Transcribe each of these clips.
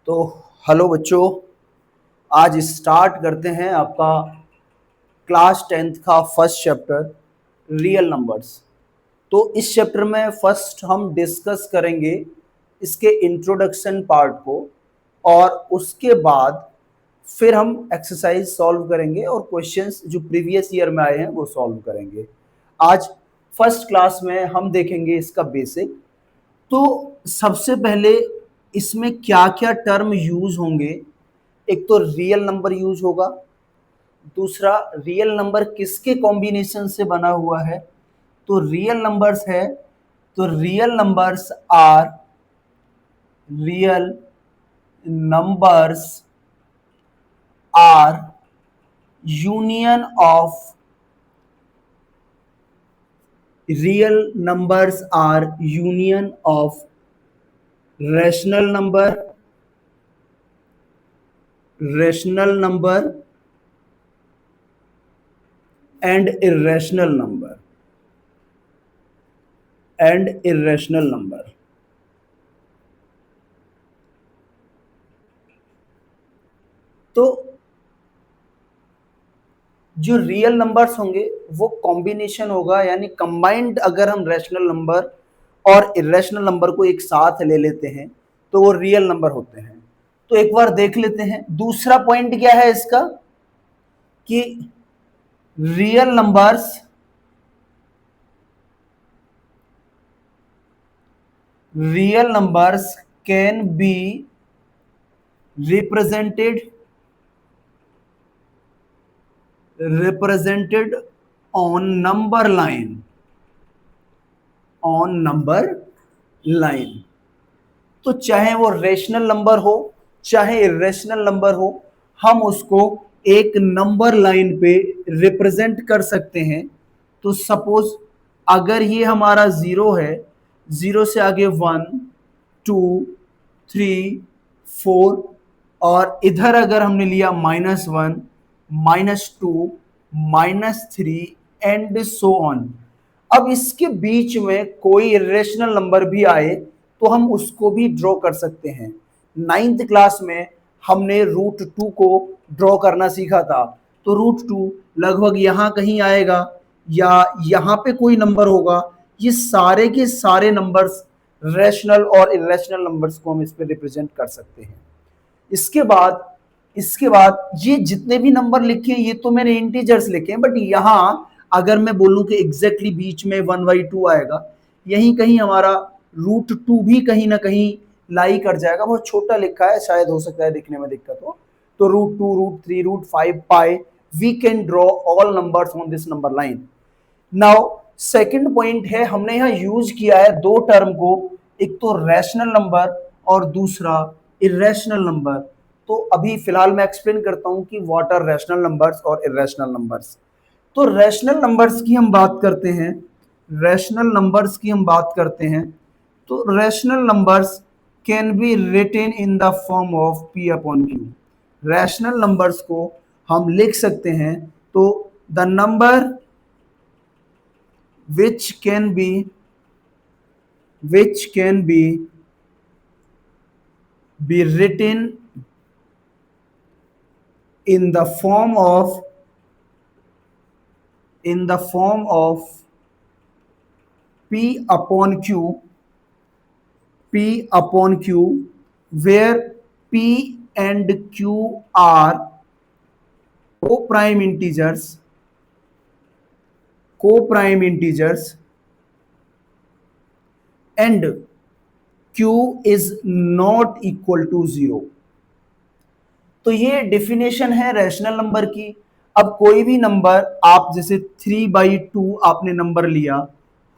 तो हेलो बच्चों, आज स्टार्ट करते हैं आपका क्लास 10th का फर्स्ट चैप्टर रियल नंबर्स। तो इस चैप्टर में फर्स्ट हम डिस्कस करेंगे इसके इंट्रोडक्शन पार्ट को, और उसके बाद फिर हम एक्सरसाइज सॉल्व करेंगे और क्वेश्चंस जो प्रीवियस ईयर में आए हैं वो सॉल्व करेंगे। आज फर्स्ट क्लास में हम देखेंगे इसका बेसिक। तो सबसे पहले इसमें क्या क्या टर्म यूज होंगे। एक तो रियल नंबर यूज होगा, दूसरा रियल नंबर किसके कॉम्बिनेशन से बना हुआ है। तो रियल नंबर्स है, तो real numbers are real numbers are union of real numbers are union of rational number and irrational number. तो जो रियल नंबर्स होंगे वो कॉम्बिनेशन होगा, यानी कंबाइंड। अगर हम रैशनल नंबर और इरेशनल नंबर को एक साथ ले लेते हैं तो वो रियल नंबर होते हैं। तो एक बार देख लेते हैं दूसरा पॉइंट क्या है इसका, कि real numbers can B represented on number line। तो चाहे वो रेशनल नंबर हो चाहे इरेशनल नंबर हो, हम उसको एक नंबर लाइन पे रिप्रेजेंट कर सकते हैं। तो सपोज अगर ये हमारा जीरो है, जीरो से आगे 1 2 3 4, और इधर अगर हमने लिया -1 -2 -3 एंड सो ऑन। अब इसके बीच में कोई इरेशनल नंबर भी आए तो हम उसको भी ड्रॉ कर सकते हैं। 9th क्लास में हमने √2 को ड्रॉ करना सीखा था। तो √2 लगभग यहां कहीं आएगा या यहां पे कोई नंबर होगा। ये सारे के सारे नंबर्स, रैशनल और इरेशनल नंबर्स को हम इस पे रिप्रेजेंट कर सकते हैं। इसके बाद ये जितने भी नंबर लिखे ये तो मैंने इंटीजर्स लिखे हैं, बट यहां अगर मैं बोलूं कि एग्जैक्टली बीच में 1/2 आएगा, यहीं कहीं हमारा √2 भी कहीं ना कहीं लाई कर जाएगा। बहुत छोटा लिखा है, शायद हो सकता है दिखने में दिक्कत हो। तो √2 √3 √5 पाई, we can draw all numbers on this number line. Now second point है, हमने यहां यूज किया है दो टर्म को, एक तो रैशनल नंबर और दूसरा इरेशनल नंबर। तो अभी फिलहाल मैं एक्सप्लेन करता हूं कि व्हाट आर रैशनल नंबर्स और इरेशनल नंबर्स। तो रैशनल नंबर्स की हम बात करते हैं, तो rational numbers can be written in the form of P/Q। Rational numbers को हम लिख सकते हैं, तो the number which can be written in the form of P/Q, where P and Q are co-prime integers and Q is not equal to 0। तो ये definition है rational number की। अब कोई भी नंबर आप जैसे 3/2 आपने नंबर लिया,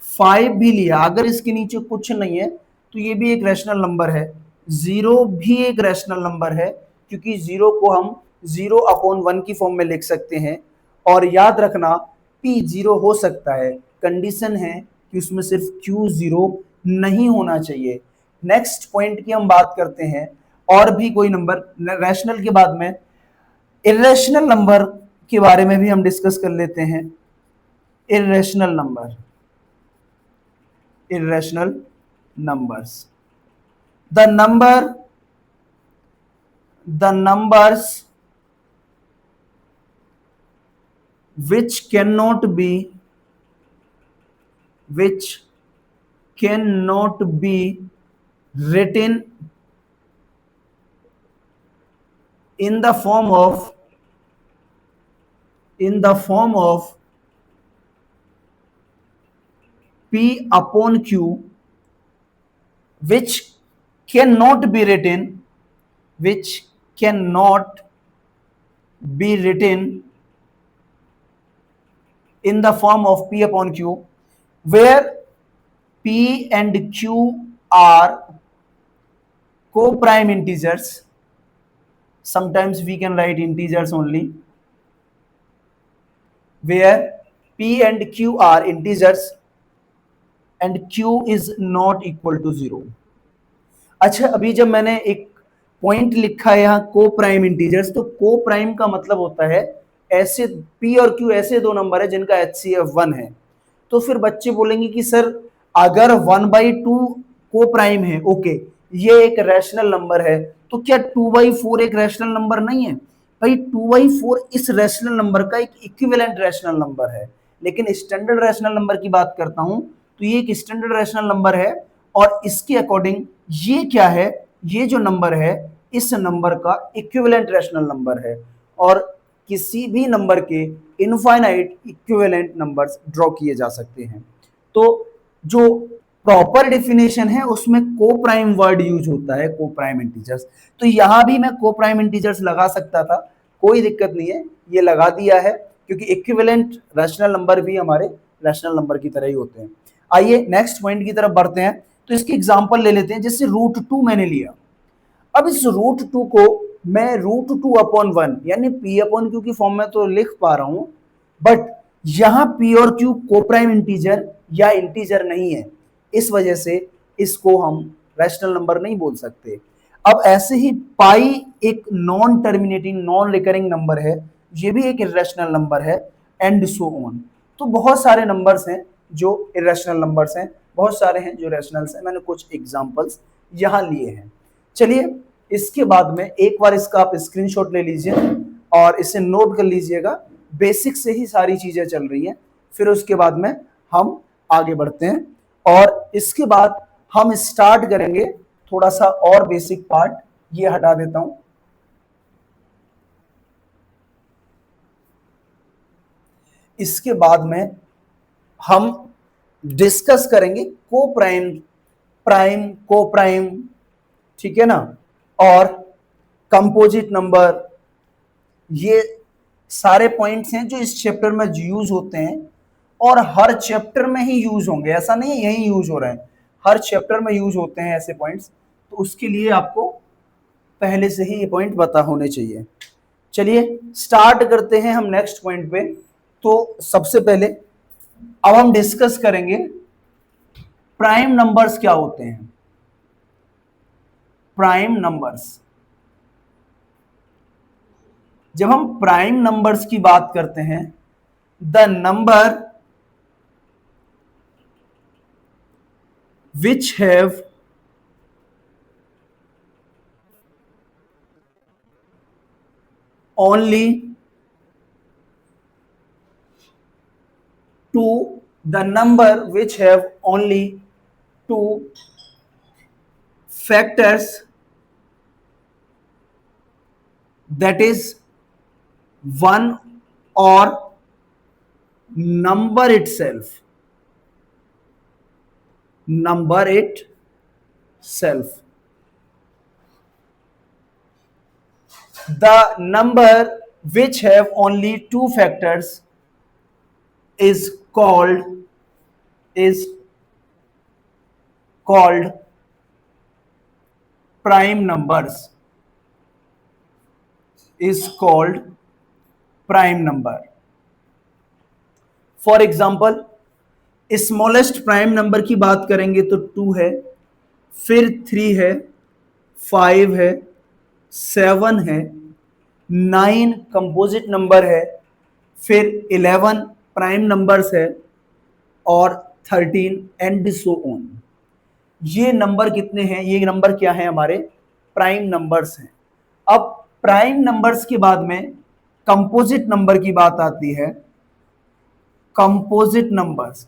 5 भी लिया, अगर इसके नीचे कुछ नहीं है तो ये भी एक रैशनल नंबर है। 0 भी एक रैशनल नंबर है, क्योंकि 0 को हम 0/1 की फॉर्म में लिख सकते हैं। और याद रखना P 0 हो सकता है, कंडीशन है कि उसमें सिर्फ Q 0 नहीं होना चाहिए। नेक्स्ट पॉइंट की हम बात करते हैं, और भी कोई नंबर रैशनल के बाद में इरेशनल नंबर के बारे में भी हम डिस्कस कर लेते हैं। Irrational numbers, the number the numbers which cannot be written in the form of P upon Q, which cannot be written in the form of P upon Q, where P and Q are co-prime integers. Sometimes we can write integers only, where P and Q are integers and Q is not equal to 0. अच्छा, अभी जब मैंने एक point लिखा है यहाँ को prime integers, तो को प्राइम का मतलब होता है ऐसे P और Q ऐसे दो नंबर है जिनका HCF 1 है. तो फिर बच्चे बोलेंगे कि सर अगर 1/2 को प्राइम है, ओके, ये एक रैशनल नंबर है, तो क्या 2/4 एक रैशनल नंबर नहीं है? भाई 2/4 इस रैशनल नंबर का एक इक्विवेलेंट रैशनल नंबर है, लेकिन स्टैंडर्ड रैशनल नंबर की बात करता हूं तो ये एक स्टैंडर्ड रैशनल नंबर है और इसके अकॉर्डिंग ये क्या है, ये जो नंबर है इस नंबर का इक्विवेलेंट रैशनल नंबर है और किसी भी नंबर के इनफाइनाइट इक्विवेलेंट नंबर्स ड्रॉ किए जा सकते हैं. तो जो प्रॉपर डेफिनेशन है उसमें को प्राइम वर्ड यूज होता है, को प्राइम इंटीजर्स. तो यहां भी मैं को प्राइम इंटीजर्स लगा सकता था, कोई दिक्कत नहीं है, ये लगा दिया है क्योंकि इक्विवेलेंट रैशनल नंबर भी हमारे रैशनल नंबर की तरह ही होते हैं. आइए नेक्स्ट पॉइंट की तरफ बढ़ते हैं. तो इसकी एग्जांपल ले लेते हैं, जैसे √2 मैंने लिया. अब इस √2 को मैं √2 अपॉन 1 यानी P अपॉन Q की फॉर्म में तो लिख पा रहा हूं, बट यहां P और Q को प्राइम इंटीजर या इंटीजर नहीं है, इस वजह से इसको हम रैशनल नंबर नहीं बोल सकते. अब ऐसे ही पाई एक non terminating non recurring number है, ये भी एक इरेशनल नंबर है, एंड सो ऑन. तो बहुत सारे नंबर्स हैं जो इरेशनल नंबर्स हैं, बहुत सारे हैं जो रैशनल्स हैं. मैंने कुछ एग्जांपल्स यहां लिए हैं. चलिए इसके बाद में एक बार इसका आप स्क्रीनशॉट ले लीजिए और इसे नोट कर लीजिएगा. बेसिक से ही सारी चीजें चल रही हैं, फिर उसके बाद में हम आगे बढ़ते हैं और इसके बाद हम स्टार्ट करेंगे थोड़ा सा और बेसिक पार्ट. ये हटा देता हूं. इसके बाद में हम डिस्कस करेंगे को प्राइम, प्राइम, को प्राइम, ठीक है ना, और कंपोजिट नंबर. ये सारे पॉइंट्स हैं जो इस चैप्टर में यूज होते हैं और हर चैप्टर में ही यूज होंगे, ऐसा नहीं है यही यूज हो रहे हैं, हर चैप्टर में यूज होते हैं ऐसे पॉइंट्स. तो उसके लिए आपको पहले से ही ये पॉइंट पता होने चाहिए. चलिए स्टार्ट करते हैं हम नेक्स्ट पॉइंट पे. तो सबसे पहले अब हम डिस्कस करेंगे प्राइम नंबर्स क्या होते हैं. प्राइम नंबर्स, जब हम प्राइम नंबर्स की बात करते हैं, the number which have only two, the number which have only two factors, that is one or number itself, the number which have only two factors is called prime numbers, is called prime number. For example smallest prime number की बात करेंगे तो 2 है, फिर 3 है, 5 है, 7 है, 9 composite number है, फिर 11 प्राइम नंबर्स है और 13 एंड सो ऑन. ये नंबर कितने हैं, ये नंबर क्या है, हमारे प्राइम नंबर्स हैं. अब प्राइम नंबर्स के बाद में कंपोजिट नंबर की बात आती है। कंपोजिट नंबर्स,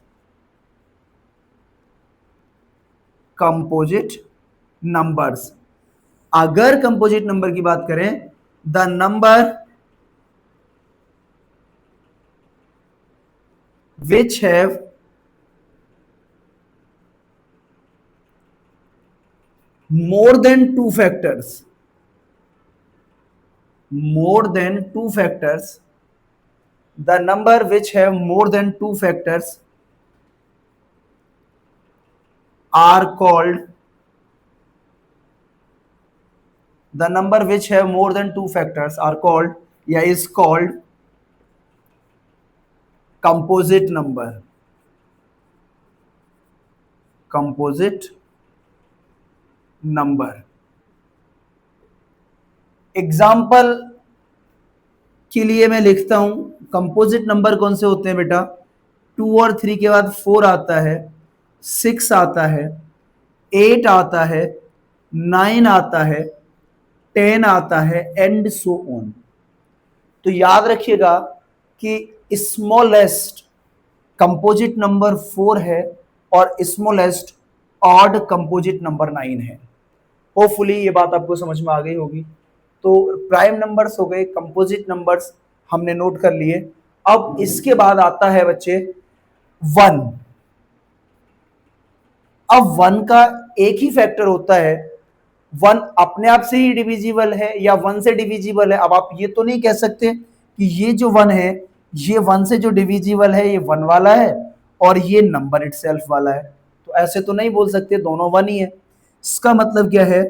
कंपोजिट नंबर्स, अगर कंपोजिट नंबर की बात करें, the number which have more than two factors, more than two factors, the number which have more than two factors are called, the number which have more than two factors are called, या is called composite number, composite number। Example के लिए मैं लिखता हूं, composite number कौन से होते हैं बेटा, 2 और 3 के बाद 4 आता है, 6 आता है, 8 आता है, 9 आता है, 10 आता है, एंड सो ऑन। तो याद रखिएगा कि स्मॉलेस्ट कंपोजिट नंबर 4 है और स्मॉलेस्ट ऑड कंपोजिट नंबर 9 है। होपफुली ये बात आपको समझ में आ गई होगी। तो प्राइम नंबर्स हो गए, कंपोजिट नंबर्स हमने नोट कर लिए। अब इसके बाद आता है बच्चे 1। अब 1 का एक ही फैक्टर होता है, 1 अपने आप से ही डिविजिबल है या 1 से डिविजिबल है। अब आप ये तो नहीं कह सकते कि ये जो 1 है, ये 1 से जो डिविजिबल है ये 1 वाला है और ये नंबर इटसेल्फ वाला है, तो ऐसे तो नहीं बोल सकते, दोनों 1 ही है। इसका मतलब क्या है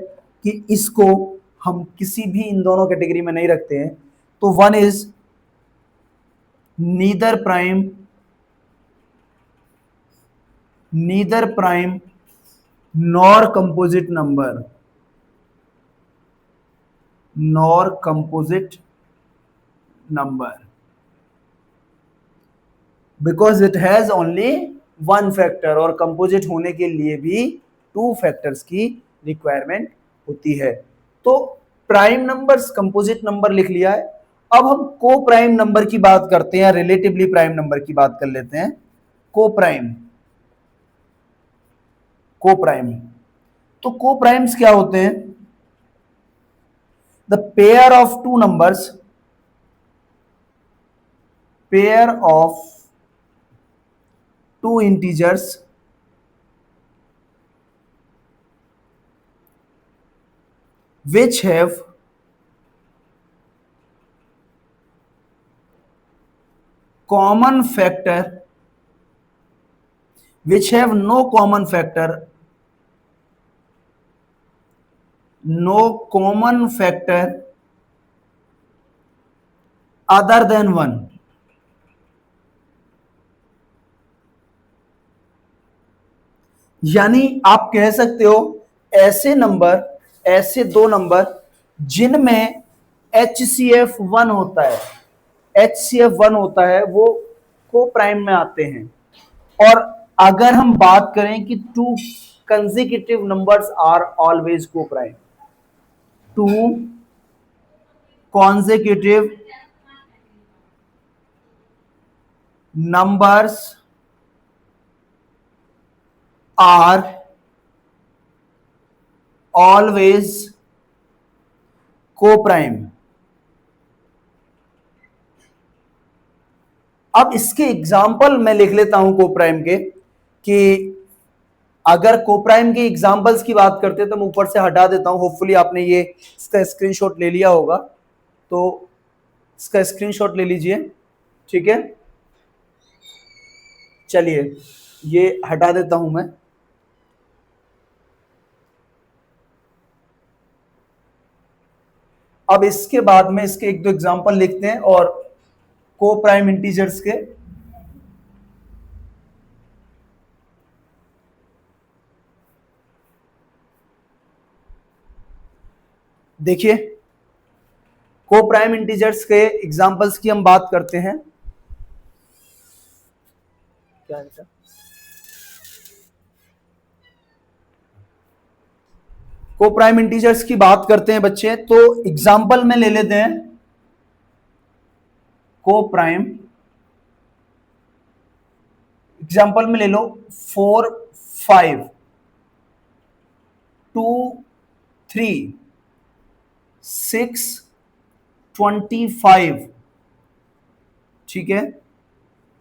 कि इसको हम किसी भी इन दोनों कैटेगरी में नहीं रखते हैं। तो 1 is neither prime, neither prime nor composite number, nor composite number, because it has only 1 factor, और कंपोजिट होने के लिए भी 2 फैक्टर्स की रिक्वायरमेंट होती है। तो प्राइम नंबर्स, कंपोजिट नंबर लिख लिया है। अब हम को प्राइम नंबर की बात करते हैं, रिलेटिवली प्राइम नंबर की बात कर लेते हैं। को प्राइम, को प्राइम, तो को प्राइम्स क्या होते हैं, the pair of two numbers, pair of two integers which have common factor, which have no common factor, no common factor other than 1। यानी आप कह सकते हो ऐसे नंबर, ऐसे दो नंबर जिनमें HCF 1 होता है, HCF 1 होता है, वो को प्राइम में आते हैं। और अगर हम बात करें कि 2 कंसेक्यूटिव नंबर्स आर ऑलवेज को prime, 2 consecutive numbers are always co-prime। अब इसके एग्जाम्पल मैं लिख लेता हूं को-प्राइम के, कि अगर को-प्राइम के एग्जाम्पल्स की बात करते तो मैं ऊपर से हटा देता हूं। होपफुली आपने ये इसका स्क्रीनशॉट ले लिया होगा, तो इसका स्क्रीनशॉट ले लीजिए, ठीक है। चलिए ये हटा देता हूं मैं। अब इसके बाद में इसके एक दो एग्जाम्पल लिखते हैं और को प्राइम इंटीजर्स के। देखिए को प्राइम इंटीजर्स के एग्जाम्पल्स की हम बात करते हैं। क्या है को प्राइम इंटीजर्स की बात करते हैं बच्चे, तो एग्जाम्पल में ले लेते हैं को प्राइम। एग्जाम्पल में ले लो 4 5 2 3 6 25, ठीक है,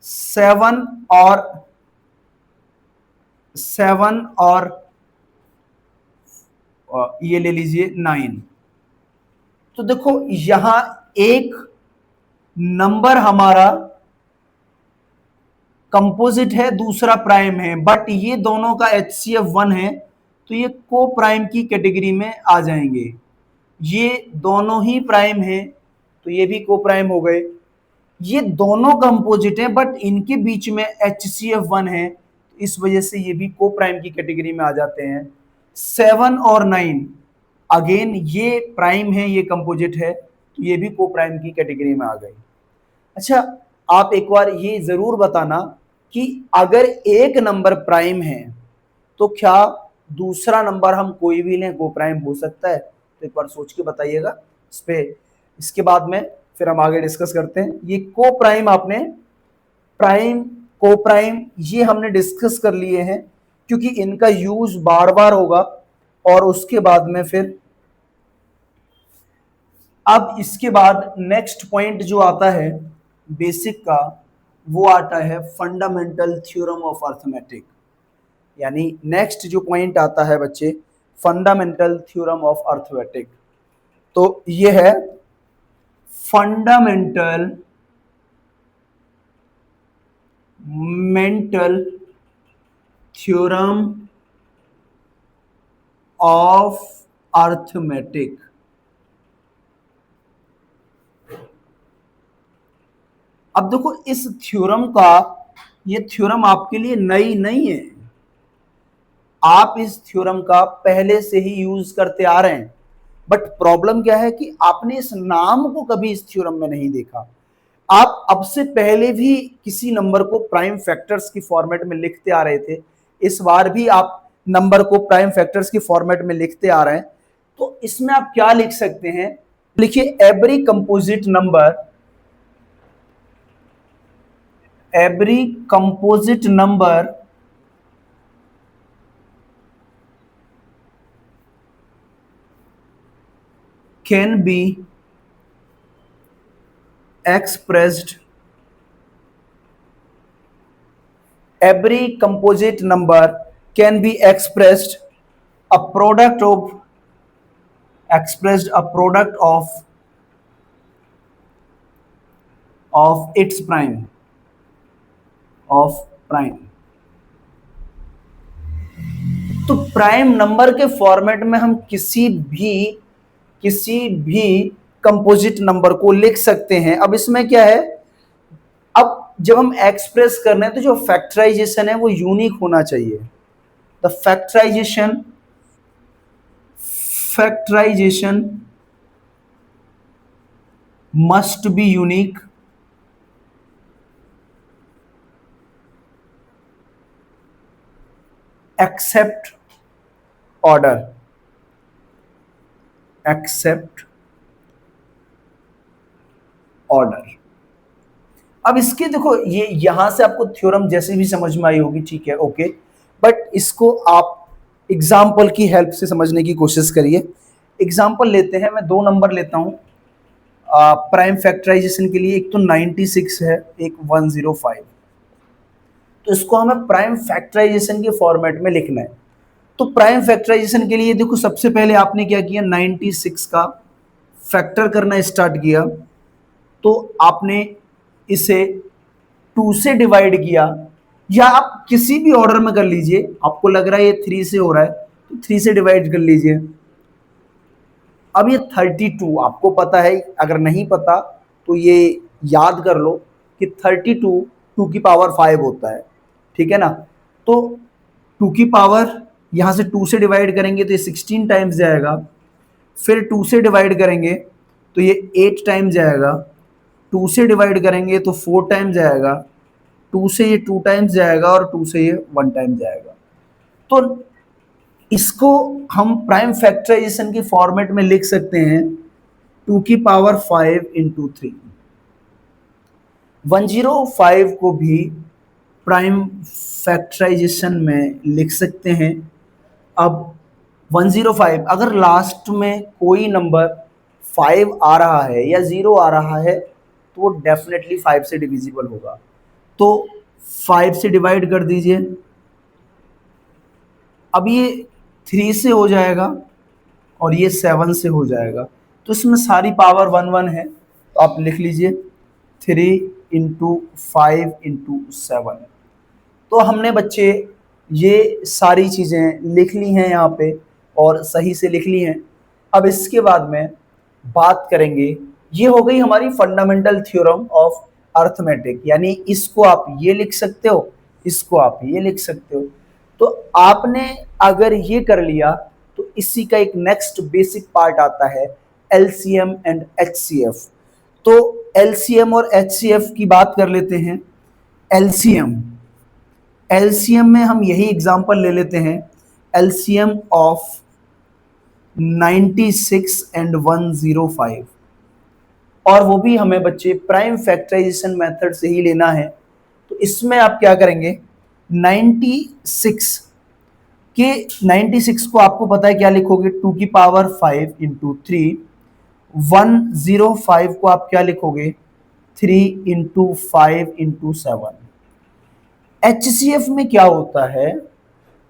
7 और ये ले लीजिए 9। तो देखो यहां एक नंबर हमारा कंपोजिट है, दूसरा प्राइम है, बट ये दोनों का HCF 1 है, तो ये को प्राइम की कैटेगरी में आ जाएंगे। ये दोनों ही प्राइम है तो ये भी को प्राइम हो गए। ये दोनों कंपोजिट हैं बट इनके बीच में HCF 1 है, इस वजह से ये भी को प्राइम की कैटेगरी में आ जाते हैं। 7 और 9 अगेन ये प्राइम है, ये कंपोजिट है, तो ये भी को प्राइम की कैटेगरी में आ गई। अच्छा, आप एक बार ये जरूर बताना कि अगर एक नंबर प्राइम है तो क्या दूसरा नंबर हम कोई भी लें को प्राइम हो सकता है? तो एक बार सोच के बताइएगा इस पे, इसके बाद में फिर हम आगे डिस्कस करते हैं। ये को प्राइम आपने प्राइम को प्राइम ये हमने डिस्कस कर लिए हैं क्योंकि इनका यूज बार बार होगा। और उसके बाद में फिर अब इसके बाद नेक्स्ट पॉइंट जो आता है बेसिक का, वो आता है फंडामेंटल थ्योरम ऑफ अर्थमेटिक। यानी नेक्स्ट जो पॉइंट आता है बच्चे, फंडामेंटल थ्योरम ऑफ अर्थमेटिक। तो ये है फंडामेंटल थ्योरम ऑफ अर्थमेटिक। अब देखो इस थ्योरम का, ये थ्योरम आपके लिए नई नहीं है, आप इस थ्योरम का पहले से ही यूज करते आ रहे हैं, बट प्रॉब्लम क्या है कि आपने इस नाम को कभी इस थ्योरम में नहीं देखा। आप अब से पहले भी किसी नंबर को प्राइम फैक्टर्स की फॉर्मेट में लिखते आ रहे थे, इस बार भी आप नंबर को प्राइम फैक्टर्स की फॉर्मेट में लिखते आ रहे हैं। तो इसमें आप क्या लिख सकते हैं, लिखिए every composite number can be expressed, every composite number can be expressed a product of its prime तो प्राइम नंबर के फॉर्मेट में हम किसी भी कंपोजिट नंबर को लिख सकते हैं। अब इसमें क्या है, अब जब हम एक्सप्रेस कर रहे हैं तो जो फैक्टराइजेशन है वो यूनिक होना चाहिए। The factorization must be unique except order. अब इसके देखो, ये यहां से आपको थ्योरम जैसे भी समझ में आई होगी, ठीक है, ओके, बट इसको आप एग्जाम्पल की हेल्प से समझने की कोशिश करिए। एग्जाम्पल लेते हैं, मैं दो नंबर लेता हूं प्राइम फैक्टराइजेशन के लिए, एक तो 96 है, एक 105। तो इसको हमें प्राइम फैक्टराइजेशन के फॉर्मेट में लिखना है। तो प्राइम फैक्टराइजेशन के लिए देखो सबसे पहले आपने क्या किया, 96 का फैक्टर करना स्टार्ट किया, तो आपने इसे 2 से डिवाइड किया, या आप किसी भी ऑर्डर में कर लीजिए, आपको लग रहा है ये 3 से हो रहा है तो 3 से डिवाइड कर लीजिए। अब ये 32 आपको पता है, अगर नहीं पता तो ये याद कर लो कि 32 2 की पावर 5 होता है, ठीक है ना। तो 2 की पावर यहां से 2 से डिवाइड करेंगे तो ये 16 टाइम्स जाएगा, फिर 2 से डिवाइड करेंगे तो ये 8 टाइम्स जाएगा, 2 से डिवाइड करेंगे तो 4 टाइम्स जाएगा, 2 से ये 2 टाइम्स जाएगा और 2 से ये 1 टाइम जाएगा। तो इसको हम प्राइम फैक्टराइजेशन की फॉर्मेट में लिख सकते हैं 2 की पावर 5 इंटू 3। 105 को भी प्राइम फैक्टराइजेशन में लिख सकते हैं। अब 105 अगर लास्ट में कोई नंबर 5 आ रहा है या 0 आ रहा है तो वो डेफिनेटली 5 से डिविजिबल होगा। तो 5 से डिवाइड कर दीजिए। अब ये 3 से हो जाएगा और ये 7 से हो जाएगा, तो इसमें सारी पावर 1 1 है, तो आप लिख लीजिए 3 इंटू 5 इंटू 7। तो हमने बच्चे ये सारी चीज़ें लिख ली हैं यहाँ पे और सही से लिख ली हैं। अब इसके बाद में बात करेंगे, ये हो गई हमारी फंडामेंटल थ्योरम ऑफ अर्थमेटिक, यानी इसको आप ये लिख सकते हो, इसको आप ये लिख सकते हो। तो आपने अगर ये कर लिया तो इसी का एक नेक्स्ट बेसिक पार्ट आता है एलसीएम एंड एचसीएफ। तो एलसीएम और एचसीएफ की बात कर लेते हैं। एलसीएम एलसीएम में हम यही एग्जांपल ले लेते हैं, एलसीएम ऑफ 96 एंड 105, और वो भी हमें बच्चे प्राइम फैक्टराइजेशन मेथड से ही लेना है। तो इसमें आप क्या करेंगे, 96 के 96 को आपको पता है क्या लिखोगे, 2 की पावर 5 इंटू 3। 105 को आप क्या लिखोगे, 3 इंटू 5 इंटू 7। एचसीएफ में क्या होता है,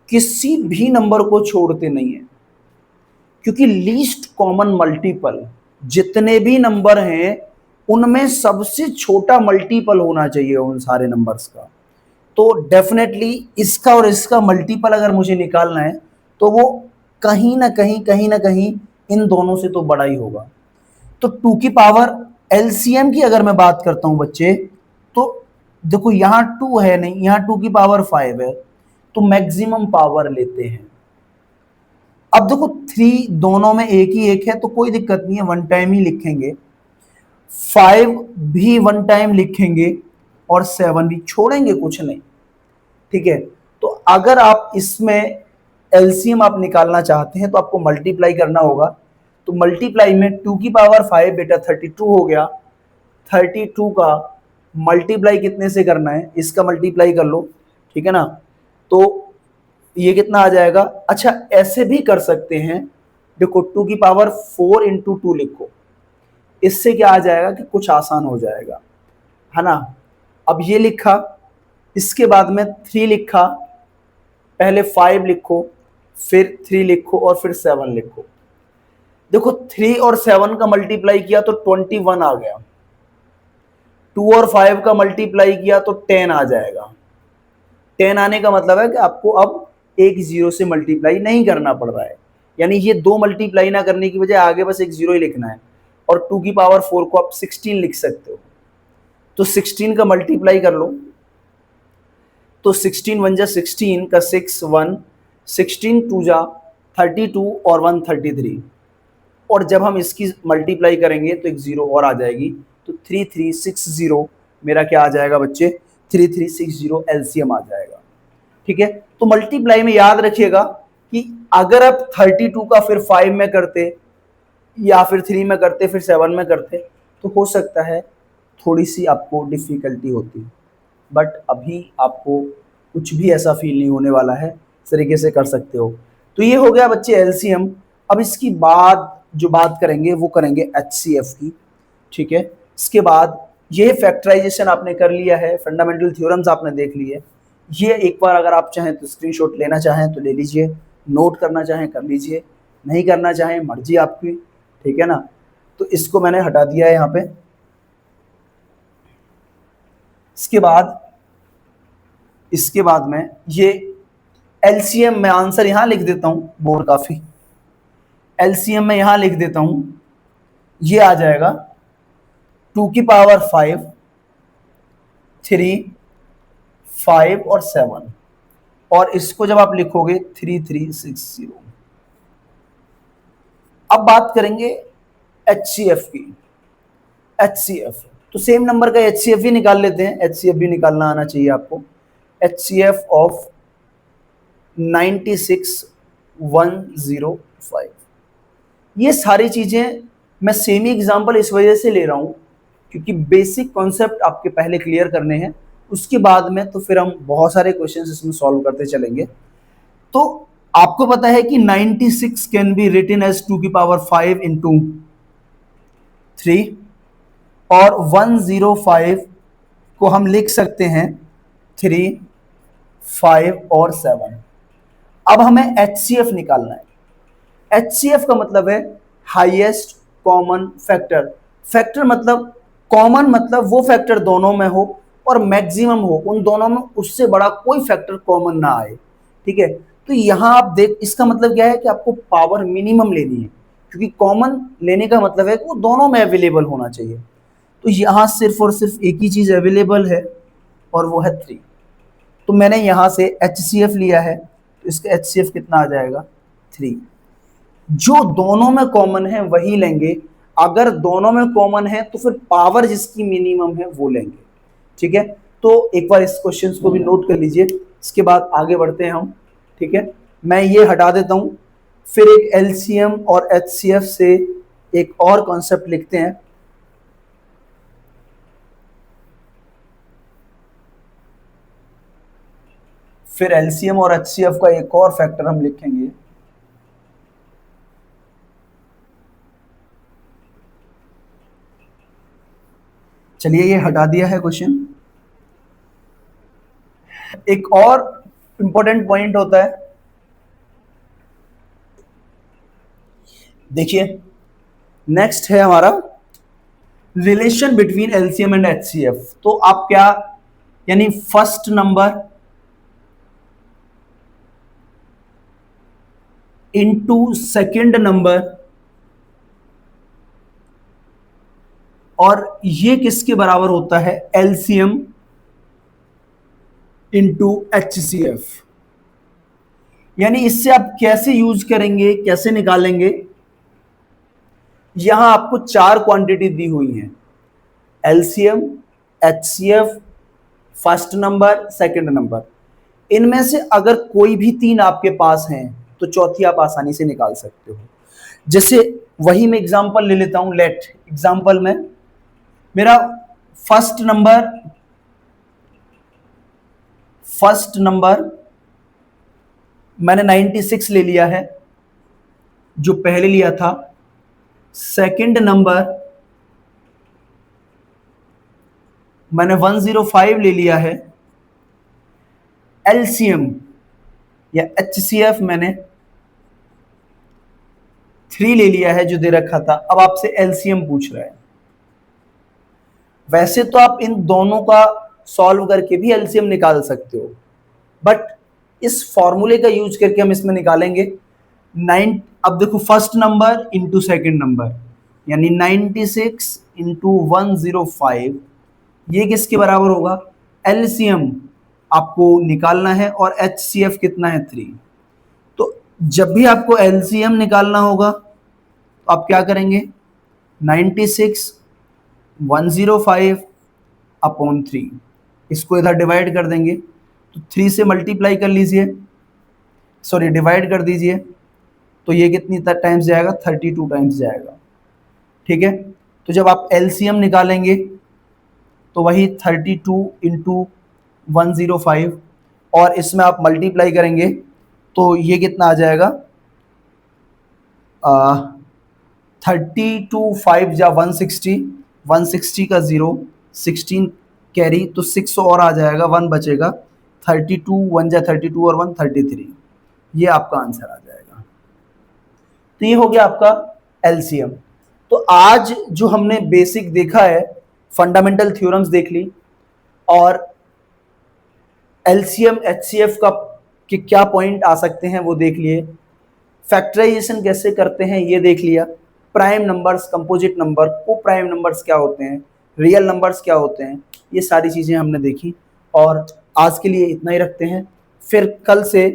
किसी भी नंबर को छोड़ते नहीं है, क्योंकि लीस्ट कॉमन मल्टीपल जितने भी नंबर हैं उनमें सबसे छोटा मल्टीपल होना चाहिए उन सारे नंबर्स का। तो डेफिनेटली इसका और इसका मल्टीपल अगर मुझे निकालना है तो वो कहीं ना कहीं इन दोनों से तो बड़ा ही होगा। तो 2 की पावर एलसीएम की अगर मैं बात करता हूं बच्चे, तो देखो यहां 2 है नहीं, यहां 2 की पावर 5 है, तो मैक्सिमम पावर लेते हैं। अब देखो 3 दोनों में एक ही एक है तो कोई दिक्कत नहीं है, वन टाइम ही लिखेंगे। 5 भी वन टाइम लिखेंगे और 7 भी, छोड़ेंगे कुछ नहीं, ठीक है। तो अगर आप इसमें एलसीएम आप निकालना चाहते हैं तो आपको मल्टीप्लाई करना होगा। तो मल्टीप्लाई में 2 की पावर 5 बेटा 32 हो गया। 32 का मल्टीप्लाई कितने से करना है, इसका मल्टीप्लाई कर लो, ठीक है ना। तो ये कितना आ जाएगा, अच्छा ऐसे भी कर सकते हैं, देखो 2 की पावर 4 इंटू 2 लिखो, इससे क्या आ जाएगा कि कुछ आसान हो जाएगा, है ना। अब ये लिखा, इसके बाद में 3 लिखा, पहले 5 लिखो, फिर 3 लिखो और फिर 7 लिखो। देखो 3 और 7 का मल्टीप्लाई किया तो 21 आ गया, 2 और 5 का मल्टीप्लाई किया तो 10 आ जाएगा। 10 आने का मतलब है कि आपको अब एक जीरो से मल्टीप्लाई नहीं करना पड़ रहा है, यानी ये 2 मल्टीप्लाई ना करने की बजाय आगे बस एक जीरो ही लिखना है। और 2 की पावर 4 को आप 16 लिख सकते हो, तो 16 का मल्टीप्लाई कर लो, तो 16 1 जा 16 का 6 1, 16 2 जा 32 और 1 33, और जब हम इसकी मल्टीप्लाई करेंगे तो एक जीरो और आ जाएगी, तो 3360 मेरा क्या आ जाएगा बच्चे, 3360 एलसीएम आ जाएगा, ठीक है। तो मल्टीप्लाई में याद रखिएगा कि अगर आप 32 का फिर 5 में करते या फिर 3 में करते फिर 7 में करते तो हो सकता है थोड़ी सी आपको डिफिकल्टी होती, बट अभी आपको कुछ भी ऐसा फील नहीं होने वाला है, इस तरीके से कर सकते हो। तो ये हो गया बच्चे एलसीएम। अब इसकी बाद जो बात करेंगे वो करेंगे एचसीएफ की, ठीक है। इसके बाद ये फैक्टराइजेशन आपने कर लिया है, फंडामेंटल थ्योरम्स आपने देख लिए, ये एक बार अगर आप चाहें तो स्क्रीनशॉट लेना चाहें तो ले लीजिए, नोट करना चाहें कर लीजिए, नहीं करना चाहें मर्जी आपकी, ठीक है ना। तो इसको मैंने हटा दिया है यहाँ पे। इसके बाद में ये एलसीएम में आंसर यहां लिख देता हूं, बोर काफी, एलसीएम में यहां लिख देता हूं, ये आ जाएगा 2 की पावर 5 3 5 और 7, और इसको जब आप लिखोगे 3360। अब बात करेंगे एचसीएफ की। एचसीएफ तो सेम नंबर का एचसीएफ भी निकाल लेते हैं, एचसीएफ भी निकालना आना चाहिए आपको। HCF of 96 105। ये सारी चीजें मैं सेमी एग्जांपल इस वजह से ले रहा हूं क्योंकि बेसिक कॉन्सेप्ट आपके पहले क्लियर करने हैं, उसके बाद में तो फिर हम बहुत सारे क्वेश्चंस इसमें सॉल्व करते चलेंगे। तो आपको पता है कि 96 कैन बी रिटन एज 2 की पावर 5 इंटू 3 और 105 को हम लिख सकते हैं 3, 5 और 7। अब हमें HCF निकालना है। HCF का मतलब है हाईएस्ट कॉमन फैक्टर। फैक्टर मतलब कॉमन, मतलब वो फैक्टर दोनों में हो और मैक्सिमम हो, उन दोनों में उससे बड़ा कोई फैक्टर कॉमन ना आए। ठीक है, तो यहां आप देख, इसका मतलब क्या है कि आपको पावर मिनिमम लेनी है, क्योंकि कॉमन लेने का मतलब है कि वो दोनों में अवेलेबल होना चाहिए। तो यहां सिर्फ और सिर्फ एक ही चीज अवेलेबल है और वो है 3। तो मैंने यहां से HCF लिया है, तो इसका HCF कितना आ जाएगा 3। जो दोनों में कॉमन है वही लेंगे, अगर दोनों में कॉमन है तो फिर पावर जिसकी मिनिमम है वो लेंगे। ठीक है, तो एक बार इस क्वेश्चन को भी नोट कर लीजिए, इसके बाद आगे बढ़ते हैं हम। ठीक है, मैं ये हटा देता हूं, फिर एक LCM और HCF से एक और कॉन्सेप्ट लिखते हैं। फिर LCM और HCF का एक और फैक्टर हम लिखेंगे। चलिए, ये हटा दिया है क्वेश्चन। एक और इंपॉर्टेंट पॉइंट होता है, देखिए नेक्स्ट है हमारा relation between LCM and HCF। तो आप क्या, यानी first number into second number, और ये किसके बराबर होता है LCM इंटू HCF। यानी इससे आप कैसे यूज करेंगे, कैसे निकालेंगे। यहां आपको 4 क्वांटिटी दी हुई है, LCM, HCF, first number, second number. इनमें से अगर कोई भी 3 आपके पास हैं तो चौथी आप आसानी से निकाल सकते हो। जैसे वही मैं एग्जांपल ले लेता हूं। लेट एग्जांपल में मेरा फर्स्ट नंबर मैंने 96 ले लिया है जो पहले लिया था। सेकंड नंबर मैंने 105 ले लिया है। LCM या HCF मैंने 3 ले लिया है जो दे रखा था। अब आपसे LCM पूछ रहा है। वैसे तो आप इन दोनों का सॉल्व करके भी LCM निकाल सकते हो, बट इस फॉर्मूले का यूज करके हम इसमें निकालेंगे 9। अब देखो, first number into second number, यानी 96 इंटू 105, ये किसके बराबर होगा LCM आपको निकालना है और HCF कितना है 3। तो जब भी आपको LCM निकालना होगा तो आप क्या करेंगे 96 105 अपॉन 3, इसको इधर डिवाइड कर देंगे तो 3 से मल्टीप्लाई कर लीजिए, सॉरी डिवाइड कर दीजिए, तो ये कितनी टाइम्स जाएगा 32 टाइम्स जाएगा। ठीक है, तो जब आप LCM निकालेंगे तो वही 32 इंटू 105 और इसमें आप मल्टीप्लाई करेंगे तो ये कितना आ जाएगा 32 5 जा 160, 160 का 0, 16 कैरी तो 6 और आ जाएगा, 1 बचेगा, 32 1 जा 32 और 1 33, ये आपका आंसर आ जाएगा। तो ये हो गया आपका LCM। तो आज जो हमने बेसिक देखा है, फंडामेंटल थ्योरम्स देख ली और LCM HCF का कि क्या पॉइंट आ सकते हैं वो देख लिए, फैक्टराइजेशन कैसे करते हैं ये देख लिया, प्राइम नंबर्स, कंपोजिट नंबर, को प्राइम नंबर्स क्या होते हैं, रियल नंबर्स क्या होते हैं, ये सारी चीज़ें हमने देखी। और आज के लिए इतना ही रखते हैं, फिर कल से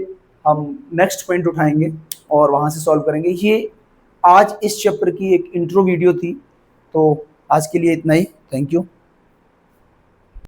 हम नेक्स्ट पॉइंट उठाएंगे और वहाँ से सॉल्व करेंगे। ये आज इस चैप्टर की एक इंट्रो वीडियो थी, तो आज के लिए इतना ही। Thank you.